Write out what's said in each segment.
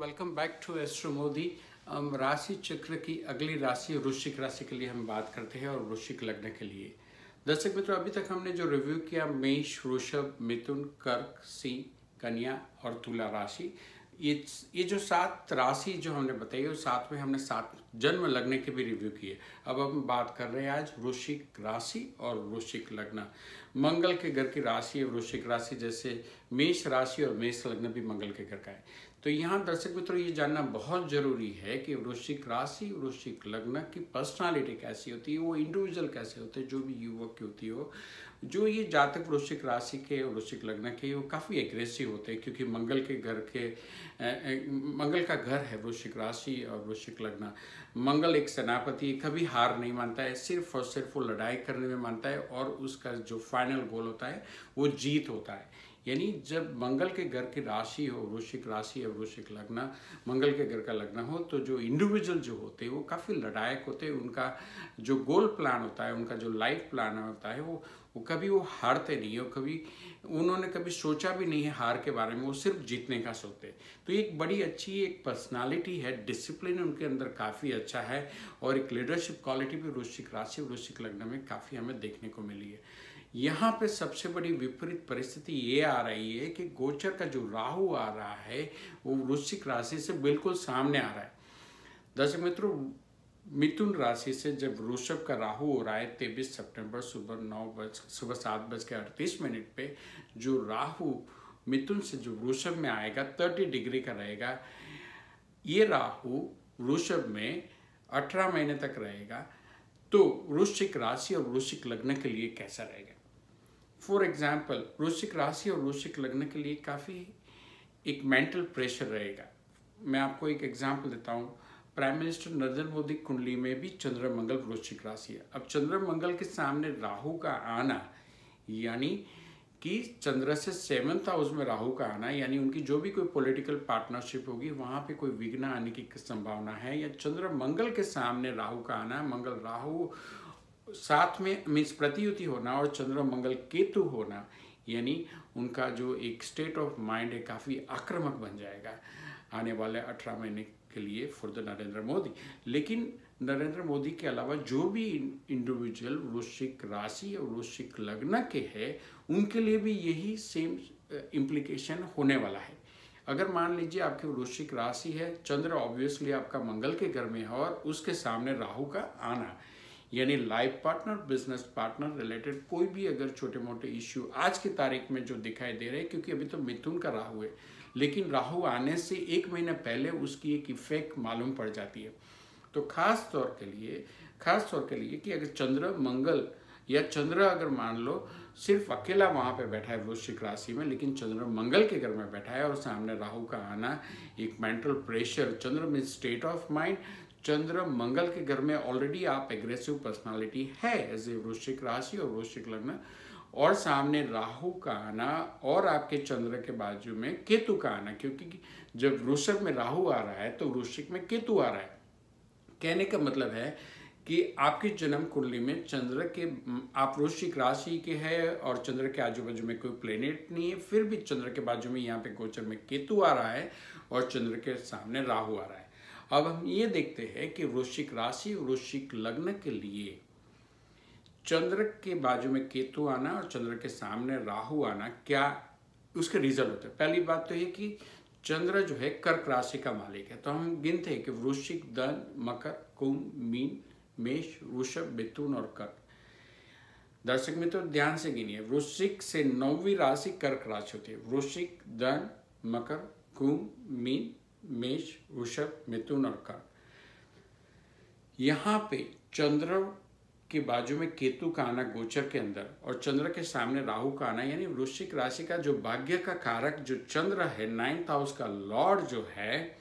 Welcome back to astro Modi. राशि चक्र की अगली राशि वृश्चिक राशि के लिए हम बात करते हैं और वृश्चिक लग्न के लिए। दर्शक मित्रों, अभी तक हमने जो रिव्यू किया मेष, वृषभ, मिथुन, कर्क, सिंह, कन्या और तुला राशि, ये जो 7 राशि जो हमने बताई और साथ में हमने 7 जन्म लग्न के भी रिव्यू किए। अब हम बात कर रहे हैं आज वृश्चिक राशि और वृश्चिक लग्न। मंगल के घर की राशि है वृश्चिक राशि, जैसे मेष राशि और मेष लग्न भी मंगल के घर का है। तो यहाँ दर्शक मित्रों ये जानना बहुत जरूरी है कि वृश्चिक राशि वृश्चिक लग्न की पर्सनालिटी कैसी होती है, वो इंडिविजुअल कैसे होते हैं, जो भी युवक की होती हो। जो ये जातक वृश्चिक राशि के वृश्चिक लग्न के, वो काफ़ी एग्रेसिव होते हैं, क्योंकि मंगल के घर के मंगल का घर है वृश्चिक राशि और वृश्चिक लग्न। मंगल एक सेनापति, कभी हार नहीं मानता है, सिर्फ और सिर्फ वो लड़ाई करने में मानता है और उसका जो फाइनल गोल होता है वो जीत होता है। यानी जब मंगल के घर की राशि हो, वृश्चिक राशि या वृश्चिक लग्न मंगल के घर का लग्न हो, तो जो इंडिविजुअल जो होते हैं वो काफ़ी लड़ायक होते हैं। उनका जो गोल प्लान होता है, उनका जो लाइफ प्लान होता है, वो कभी वो हारते नहीं हो, कभी उन्होंने कभी सोचा भी नहीं है हार के बारे में, वो सिर्फ जीतने का सोचते हैं। तो एक बड़ी अच्छी एक पर्सनालिटी है, डिसिप्लिन उनके अंदर काफ़ी अच्छा है और एक लीडरशिप क्वालिटी भी वृश्चिक राशि वृश्चिक लग्न में काफ़ी हमें देखने को मिली है। यहाँ पे सबसे बड़ी विपरीत परिस्थिति ये आ रही है कि गोचर का जो राहु आ रहा है वो वृश्चिक राशि से बिल्कुल सामने आ रहा है। दर्शक मित्रों, मिथुन राशि से जब वृषभ का राहु हो रहा है 23 सितंबर सुबह 7:38 पे, जो राहु मिथुन से जो वृषभ में आएगा 30 डिग्री का रहेगा। ये राहु वृषभ में 18 महीने तक रहेगा। तो वृश्चिक राशि और वृश्चिक लग्न के लिए कैसा रहेगा? फॉर एग्जाम्पल, वृश्चिक राशि और वृश्चिक लग्न के लिए काफ़ी एक मेंटल प्रेशर रहेगा। मैं आपको एक एग्जाम्पल देता हूँ। प्राइम मिनिस्टर नरेंद्र मोदी कुंडली में भी चंद्र मंगल वृश्चिक राशि है। अब चंद्र मंगल के सामने राहु का आना, यानी कि चंद्र से 7th हाउस में राहु का आना, यानी उनकी जो भी कोई पॉलिटिकल पार्टनरशिप होगी वहाँ पे कोई विघ्न आने की संभावना है। या चंद्र मंगल के सामने राहु का आना, मंगल राहु साथ में मीन्स प्रतियुति होना और चंद्र मंगल केतु होना, यानी उनका जो एक स्टेट ऑफ माइंड है काफ़ी आक्रामक बन जाएगा आने वाले 18 महीने के लिए फॉर द नरेंद्र मोदी। लेकिन नरेंद्र मोदी के अलावा जो भी इंडिविजुअल वृश्चिक राशि और वृश्चिक लग्न के हैं, उनके लिए भी यही सेम इम्प्लीकेशन होने वाला है। अगर मान लीजिए आपकी वृश्चिक राशि है, चंद्र ऑब्वियसली आपका मंगल के घर में है और उसके सामने राहु का आना, यानी life partner, business partner related कोई भी अगर छोटे मोटे इश्यू आज की तारीख में जो दिखाई दे रहे हैं, क्योंकि अभी तो मिथुन का राहु है, लेकिन राहु आने से 1 महीना पहले उसकी एक इफेक्ट मालूम पड़ जाती है। तो खास तौर के लिए कि अगर चंद्र मंगल या चंद्र अगर मान लो सिर्फ अकेला वहाँ पे बैठा है वृश्चिक राशि में, लेकिन चंद्र मंगल के घर में बैठा है और सामने राहु का आना, एक मेंटल प्रेशर, चंद्र में स्टेट ऑफ माइंड, चंद्र मंगल के घर में ऑलरेडी आप एग्रेसिव पर्सनालिटी है एज ए वृश्चिक राशि और वृश्चिक लग्न, और सामने राहु का आना और आपके चंद्र के बाजू में केतु का आना, क्योंकि जब वृषभ में राहु आ रहा है तो वृश्चिक में केतु आ रहा है। कहने का मतलब है कि आपकी जन्म कुंडली में चंद्र के, आप वृश्चिक राशि के हैं और चंद्र के आजू बाजू में कोई प्लेनेट नहीं है, फिर भी चंद्र के बाजू में यहाँ पे गोचर में केतु आ रहा है और चंद्र के सामने राहु आ रहा है। अब हम ये देखते हैं कि वृश्चिक राशि वृश्चिक लग्न के लिए चंद्र के बाजू में केतु आना और चंद्र के सामने राहु आना, क्या उसके रिजल्ट होते हैं? पहली बात तो ये कि चंद्र जो है कर्क राशि का मालिक है। तो हम गिनते हैं कि वृश्चिक, धन, मकर, कुंभ, मीन, मेष, वृषभ, मिथुन और कर्क। दर्शक मित्रों ध्यान से गिनिए, वृश्चिक से 9वीं राशि कर्क राशि होती है। वृश्चिक, धन, मकर, कुंभ, मीन, मेष, वृषभ, मिथुन और कर्क। यहाँ पे चंद्र के बाजू में केतु का आना गोचर के अंदर और चंद्र के सामने राहु का आना, यानी वृश्चिक राशि का जो भाग्य का कारक जो चंद्र है, 9th हाउस का लॉर्ड जो है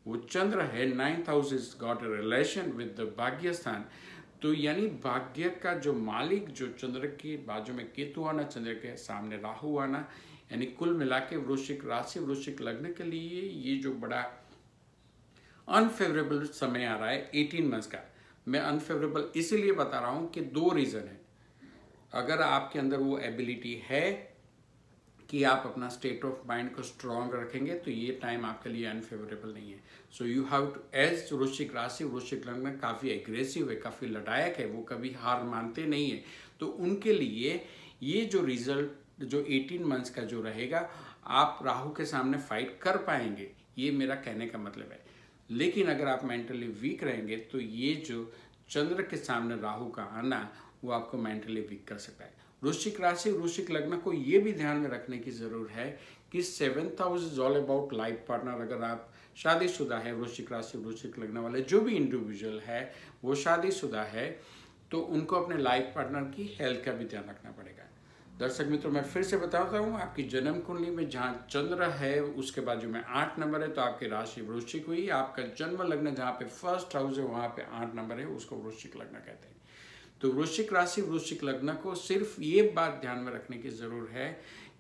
वो चंद्र है। 9th house is got a relation with the भाग्य स्थान। तो यानी भाग्य का जो मालिक जो चंद्र के बाजू में केतु आना, चंद्र के सामने राहु आना, यानी कुल मिला के वृश्चिक राशि वृश्चिक लग्न के लिए ये जो बड़ा अनफेवरेबल समय आ रहा है 18 मंथ्स का। मैं अनफेवरेबल इसीलिए बता रहा हूँ कि 2 रीज़न है। अगर आपके अंदर वो एबिलिटी है कि आप अपना स्टेट ऑफ माइंड को स्ट्रॉन्ग रखेंगे तो ये टाइम आपके लिए अनफेवरेबल नहीं है। So you have to, as वृश्चिक राशि वृश्चिक लग्न में काफ़ी एग्रेसिव है, काफ़ी लड़ायक है, वो कभी हार मानते नहीं है, तो उनके लिए ये जो रिजल्ट जो 18 मंथ्स का जो रहेगा, आप राहु के सामने फाइट कर पाएंगे, ये मेरा कहने का मतलब है। लेकिन अगर आप मेंटली वीक रहेंगे तो ये जो चंद्र के सामने राहु का आना वो आपको मेंटली वीक कर सकता है। वृश्चिक राशि वृश्चिक लग्न को ये भी ध्यान में रखने की जरूरत है कि 7th house is all about life partner. अगर आप शादीशुदा है, वृश्चिक राशि वृश्चिक लग्न वाले जो भी इंडिविजुअल है वो शादीशुदा है, तो उनको अपने लाइफ पार्टनर की हेल्थ का भी ध्यान रखना पड़ेगा। दर्शक मित्रों, मैं फिर से बताता हूँ, आपकी जन्म कुंडली में जहाँ चंद्र है उसके बाजू में 8 नंबर है तो आपकी राशि वृश्चिक हुई। आपका जन्म लग्न जहाँ पे 1st हाउस है वहाँ पे 8 नंबर है, उसको वृश्चिक लग्न कहते हैं। तो वृश्चिक राशि वृश्चिक लग्न को सिर्फ ये बात ध्यान में रखने की जरूरत है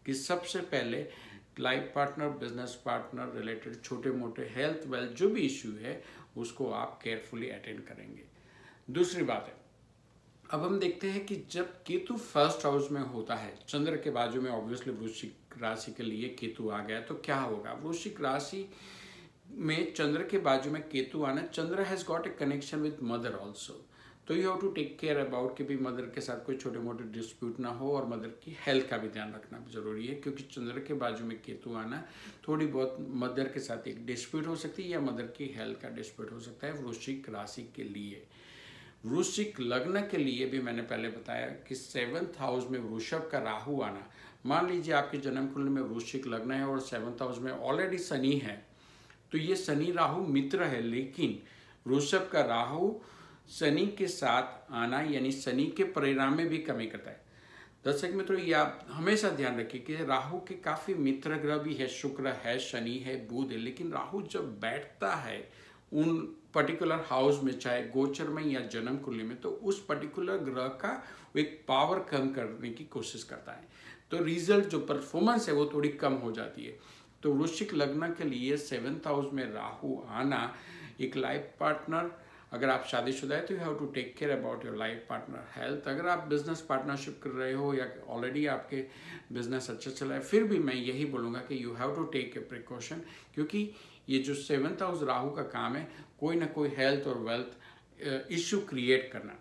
कि सबसे पहले life partner, business partner related छोटे मोटे हेल्थ वेल्थ जो भी इश्यू है उसको आप केयरफुली अटेंड करेंगे। दूसरी बात है, अब हम देखते हैं कि जब केतु 1st हाउस में होता है, चंद्र के बाजू में ऑब्वियसली वृश्चिक राशि के लिए केतु आ गया, तो क्या होगा? वृश्चिक राशि में चंद्र के बाजू में केतु आना, Chandra has got a connection with mother also, तो you have to take care about कि भी मदर के साथ कोई छोटे मोटे डिस्प्यूट ना हो और मदर की हेल्थ का भी ध्यान रखना जरूरी है, क्योंकि चंद्र के बाजू में केतु आना थोड़ी बहुत मदर के साथ एक डिस्प्यूट हो सकती है या मदर की हेल्थ का डिस्प्यूट हो सकता है वृश्चिक राशि के लिए। वृश्चिक लग्न के लिए भी मैंने पहले बताया कि 7th हाउस में वृषभ का राहु आना, मान लीजिए आपके जन्म कुंडली में वृश्चिक लग्न है और 7th हाउस में ऑलरेडी शनि है, तो ये शनि राहु मित्र है, लेकिन वृषभ का राहु शनि के साथ आना यानी शनि के परिणाम में भी कमी करता है। दर्शक मित्रों, ये आप हमेशा ध्यान रखिए कि राहु के काफी मित्र ग्रह भी है, शुक्र है, शनि है, बुध है, लेकिन राहु जब बैठता है उन पर्टिकुलर हाउस में, चाहे गोचर में या जन्म कुंडली में, तो उस पर्टिकुलर ग्रह का एक पावर कम करने की कोशिश करता है, तो रिजल्ट जो परफॉर्मेंस है वो थोड़ी कम हो जाती है। तो वृश्चिक लग्न के लिए 7th हाउस में राहु आना, एक लाइफ पार्टनर, अगर आप शादीशुदा है तो you have to take care about your life partner health. अगर आप बिजनेस पार्टनरशिप कर रहे हो या ऑलरेडी आपके बिजनेस अच्छा चल रहा है, फिर भी मैं यही बोलूँगा कि you have to take a precaution, क्योंकि ये जो 7th हाउस राहु का काम है कोई ना कोई हेल्थ और वेल्थ इश्यू क्रिएट करना।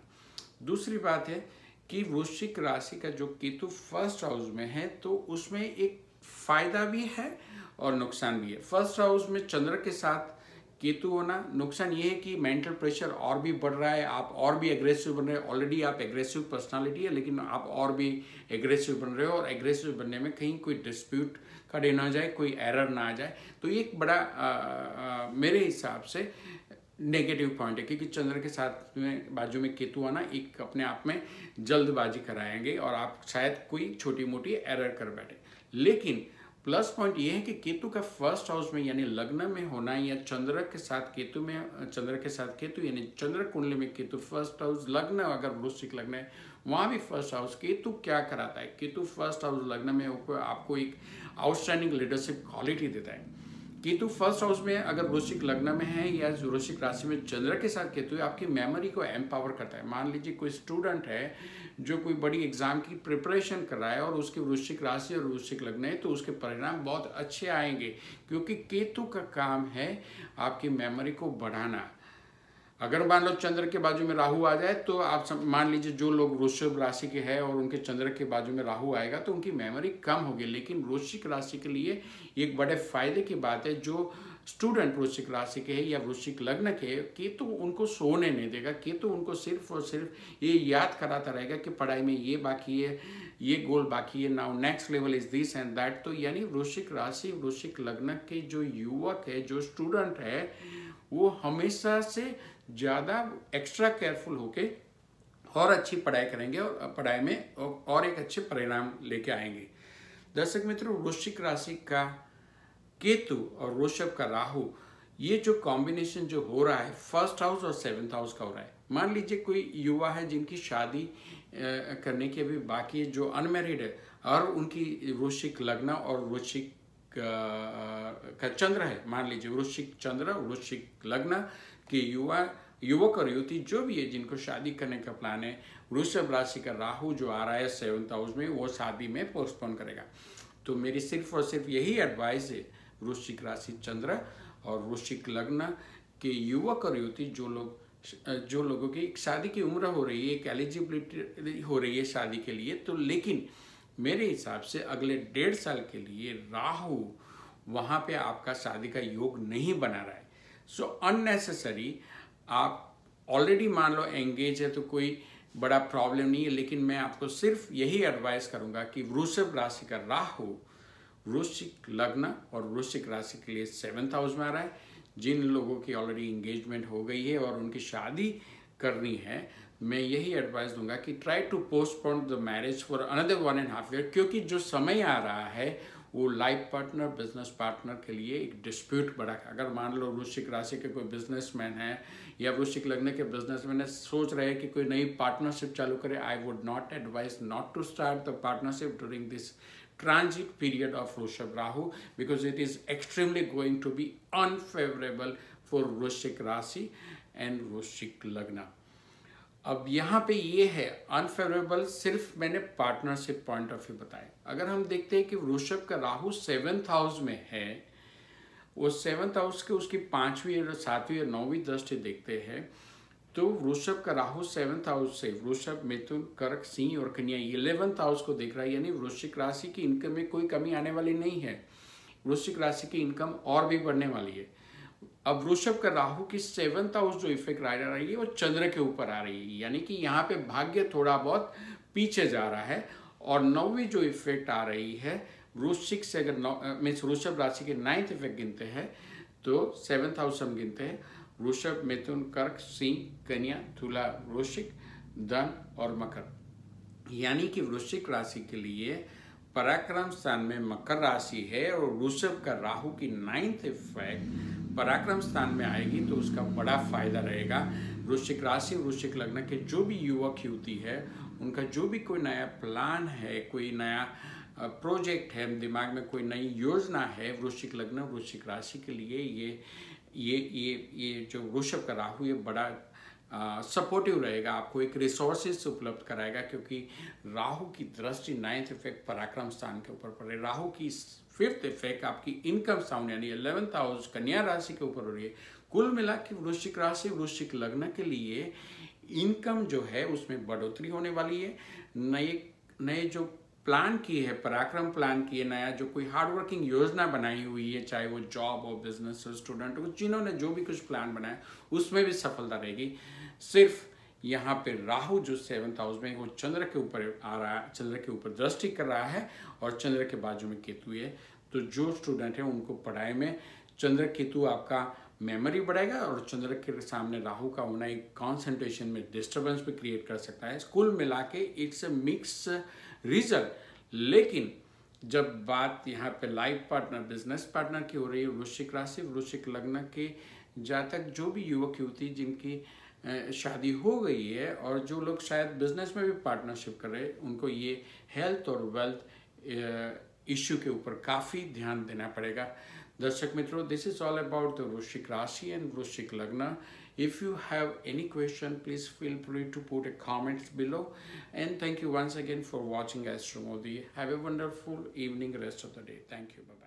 दूसरी बात है कि वृश्चिक राशि का जो केतु 1st हाउस में है तो उसमें एक फायदा भी है और नुकसान भी है। 1st हाउस में चंद्र के साथ केतु होना, नुकसान ये है कि मेंटल प्रेशर और भी बढ़ रहा है, आप और भी एग्रेसिव बन रहे हैं। ऑलरेडी आप एग्रेसिव पर्सनालिटी है, लेकिन आप और भी एग्रेसिव बन रहे हो, और एग्रेसिव बनने में कहीं कोई डिस्प्यूट खड़े ना जाए, कोई एरर ना आ जाए, तो ये एक बड़ा मेरे हिसाब से नेगेटिव पॉइंट है, क्योंकि चंद्र के साथ में बाजू में केतु आना एक अपने आप में जल्दबाजी कराएंगे और आप शायद कोई छोटी मोटी एरर कर बैठे। लेकिन प्लस पॉइंट ये है कि केतु का 1st हाउस में यानी लग्न में होना, या चंद्र के साथ केतु में, चंद्र के साथ केतु यानी चंद्र कुंडली में केतु 1st हाउस लग्न, अगर वृश्चिक लग्न है वहाँ भी 1st हाउस, केतु क्या कराता है? केतु 1st हाउस लग्न में आपको एक आउटस्टैंडिंग लीडरशिप क्वालिटी देता है। केतु 1st हाउस में अगर वृश्चिक लग्न में है या वृश्चिक राशि में चंद्र के साथ केतु है, आपकी मेमोरी को एम्पावर करता है। मान लीजिए कोई स्टूडेंट है जो कोई बड़ी एग्जाम की प्रिपरेशन कर रहा है और उसकी वृश्चिक राशि और वृश्चिक लग्न है, तो उसके परिणाम बहुत अच्छे आएंगे, क्योंकि केतु का काम है आपकी मेमोरी को बढ़ाना। अगर मान लो चंद्र के बाजू में राहु आ जाए तो आप मान लीजिए जो लोग वृषभ राशि के हैं और उनके चंद्र के बाजू में राहु आएगा तो उनकी मेमोरी कम होगी। लेकिन वृश्चिक राशि के लिए एक बड़े फायदे की बात है, जो स्टूडेंट वृश्चिक राशि के हैं या वृश्चिक लग्न के, केतु उनको सोने नहीं देगा। केतु उनको सिर्फ और सिर्फ ये याद कराता रहेगा कि पढ़ाई में ये बाकी है, ये गोल बाकी है, now next level is this and that. तो यानी वृश्चिक राशि वृश्चिक लग्न के जो युवक है, जो स्टूडेंट है, वो हमेशा से ज़्यादा एक्स्ट्रा केयरफुल होके और अच्छी पढ़ाई करेंगे और पढ़ाई में और एक अच्छे परिणाम लेके आएंगे। दर्शक मित्रों, वृश्चिक राशि का केतु और वृषभ का राहु, ये जो कॉम्बिनेशन जो हो रहा है 1st हाउस और 7th हाउस का हो रहा है। मान लीजिए कोई युवा है जिनकी शादी करने की अभी बाकी है, जो अनमैरिड है, और उनकी वृश्चिक लग्न और वृश्चिक का चंद्र है, मान लीजिए वृश्चिक चंद्र वृश्चिक लग्न के युवक और युवती जो भी है जिनको शादी करने का प्लान है, वृषभ राशि का राहु जो आ रहा है 7th हाउस में, वो शादी में पोस्टपोन करेगा। तो मेरी सिर्फ और सिर्फ यही एडवाइस है वृश्चिक राशि चंद्र और वृश्चिक लग्न के युवक और युवती जो लोगों की शादी की उम्र हो रही है, एक एलिजिबिलिटी हो रही है शादी के लिए, तो लेकिन मेरे हिसाब से अगले 1.5 साल के लिए राहु वहाँ पे आपका शादी का योग नहीं बना रहा है। सो अननेसेसरी आप ऑलरेडी मान लो एंगेज है तो कोई बड़ा प्रॉब्लम नहीं है, लेकिन मैं आपको सिर्फ यही एडवाइस करूंगा कि वृषभ राशि का राहु वृश्चिक लग्न और वृश्चिक राशि के लिए 7th हाउस में आ रहा है। जिन लोगों की ऑलरेडी एंगेजमेंट हो गई है और उनकी शादी करनी है, मैं यही एडवाइस दूंगा कि try to postpone the marriage for another 1.5 year, क्योंकि जो समय आ रहा है वो लाइफ पार्टनर, बिजनेस पार्टनर के लिए एक डिस्प्यूट बड़ा। अगर मान लो वृश्चिक राशि के कोई बिजनेसमैन है या वृश्चिक लग्न के बिजनेसमैन है, सोच रहे हैं कि कोई नई पार्टनरशिप चालू करे, I would not advice not to start the partnership during this transit period of Vrushab Rahu, because it is extremely going to be unfavorable for Vrushik Rashi and Vrushik Lagna. अब यहाँ पे ये है unfavourable, सिर्फ मैंने partnership point of view बताया। अगर हम देखते हैं कि वृषभ का राहु 7th हाउस में है, वो 7th हाउस के उसकी 5वीं और 7वीं और 9वीं दृष्टि देखते हैं, तो वृषभ का राहु 7th हाउस से वृषभ, मिथुन, कर्क, सिंह और कन्या 11th हाउस को देख रहा है। यानी वृश्चिक राशि की इनकम में कोई कमी आने वाली नहीं है, वृश्चिक राशि की इनकम और भी बढ़ने वाली है। अब वृषभ का राहु की 7th हाउस जो इफेक्ट आ रही है वो चंद्र के ऊपर आ रही है, यानी कि यहाँ पे भाग्य थोड़ा बहुत पीछे जा रहा है। और 9वीं जो इफेक्ट आ रही है वृश्चिक से, अगर मीन्स वृषभ राशि के 9th इफेक्ट गिनते हैं तो 7th हाउस हम गिनते हैं वृषभ, मिथुन, कर्क, सिंह, कन्या, तुला, वृश्चिक, धन और मकर। यानी कि वृश्चिक राशि के लिए पराक्रम स्थान में मकर राशि है और वृषभ का राहु की 9th इफेक्ट पराक्रम स्थान में आएगी तो उसका बड़ा फायदा रहेगा। वृश्चिक राशि, वृश्चिक लग्न के जो भी युवक युवती है, उनका जो भी कोई नया प्लान है, कोई नया प्रोजेक्ट है, दिमाग में कोई नई योजना है, वृश्चिक लग्न, वृश्चिक राशि के लिए ये जो वृषभ का राहु ये बड़ा सपोर्टिव रहेगा, आपको एक रिसोर्सेज उपलब्ध कराएगा, क्योंकि राहु की दृष्टि 9th इफेक्ट पराक्रम स्थान के ऊपर पड़े, राहु की 5th इफेक्ट आपकी इनकम स्थान यानी 11th हाउस कन्या राशि के ऊपर हो रही है। कुल मिला के वृश्चिक राशि, वृश्चिक लग्न के लिए इनकम जो है उसमें बढ़ोतरी होने वाली है। नए जो प्लान की है, पराक्रम प्लान की है, नया जो कोई हार्डवर्किंग योजना बनाई हुई है, चाहे वो जॉब हो, बिजनेस हो, स्टूडेंट हो, जिन्होंने जो भी कुछ प्लान बनाया उसमें भी सफलता रहेगी। सिर्फ यहाँ पे राहु जो 7th हाउस में वो चंद्र के ऊपर आ रहा है, चंद्र के ऊपर दृष्टि कर रहा है और चंद्र के बाजू में केतु है, तो जो स्टूडेंट है उनको पढ़ाई में चंद्र केतु आपका मेमोरी बढ़ाएगा और चंद्र के सामने राहु का होना एक कॉन्सेंट्रेशन में डिस्टर्बेंस भी क्रिएट कर सकता है। कुल मिला के इट्स अ मिक्स रिजल्ट। लेकिन जब बात यहाँ पे लाइफ पार्टनर, बिजनेस पार्टनर की हो रही है, वृश्चिक राशि, वृश्चिक लग्न के जातक जो भी युवक युवती जिनकी शादी हो गई है और जो लोग शायद बिजनेस में भी पार्टनरशिप कर रहे हैं, उनको ये हेल्थ और वेल्थ इश्यू के ऊपर काफ़ी ध्यान देना पड़ेगा। दर्शक मित्रों, this is all about the वृश्चिक राशि एंड वृश्चिक लग्न. If you have any question, please feel free to put a comment below. And thank you once again for watching Astro Modi. Have a wonderful evening, rest of the day. Thank you. Bye-bye.